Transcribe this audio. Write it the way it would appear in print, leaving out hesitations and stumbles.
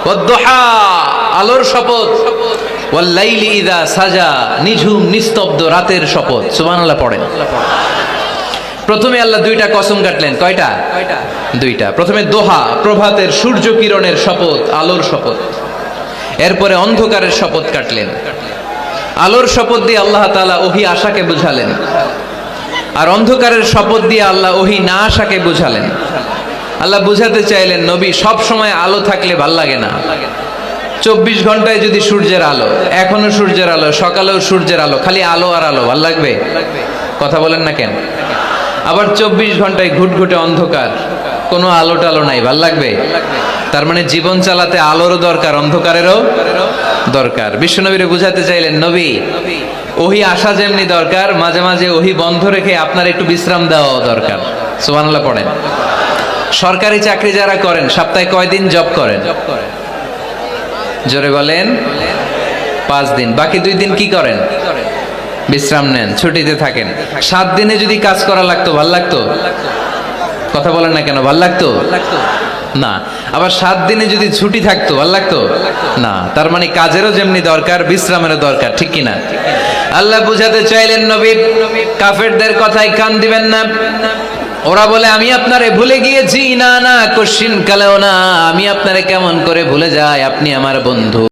ওয়াদ-দুহা, আলোর শপথ, ওয়াল-লাইলি ইযা সাজা, নিঝুম নিস্তব্ধ রাতের শপথ। সুবহানাল্লাহ পড়েন। প্রথমে আল্লাহ দুইটা কসম কাটলেন। কয়টা? দুইটা। প্রথমে দোহা, প্রভাতের সূর্য কিরণের শপথ, আলোর শপথ। এরপরে অন্ধকারের শপথ কাটলেন। আলোর শপথ দিয়ে আল্লাহ তাআলা ওহী আশাকে বুঝালেন, আর অন্ধকারের শপথ দিয়ে আল্লাহ ওহী না আশাকে বুঝালেন। আল্লাহ বুঝাতে চাইলেন, নবী সব সময় আলো থাকলে ভাল লাগে না। 24 ঘন্টায় যদি সূর্যের আলো, এখনো সূর্যের আলো, সকালেও সূর্যের আলো, খালি আলো আর আলো, ভাল লাগবে? কথা বলেন না কেন? আবার 24 ঘন্টায় ঘুটঘুটে অন্ধকার, কোনো আলো টালো নাই, ভাল লাগবে? তার মানে জীবন চালাতে আলোরও দরকার, অন্ধকারেরও দরকার। বিশ্বনবীরে বুঝাতে চাইলেন, নবী ওহী আসা যেমনি দরকার, মাঝে মাঝে ওহী বন্ধ রেখে আপনার একটু বিশ্রাম দেওয়া দরকার। সুবহানাল্লাহ পড়েন। সরকারি চাকরি যারা করেন, সপ্তাহে কয়দিন জব করেন? জোরে বলেন। 5 দিন। বাকি 2 দিন কি করেন? বিশ্রাম নেন, ছুটিতে থাকেন। 7 দিনে যদি কাজ করা লাগতো, ভাল লাগতো? কথা বলেন না কেন? ভাল লাগতো না। আবার 7 দিনে যদি ছুটি থাকতো, ভাল লাগতো না। তার মানে কাজেরও যেমনি দরকার, বিশ্রামেরও দরকার, ঠিক কিনা? আল্লাহ বুঝাতে চাইলেন, নবী কাফেরদের কথায় কান দিবেন না। ওরা বলে আমি আপনারে ভুলে গিয়েছি। না না, কশিন কালেও না। আমি আপনারে কেমন করে ভুলে যাই? আপনি আমার বন্ধু।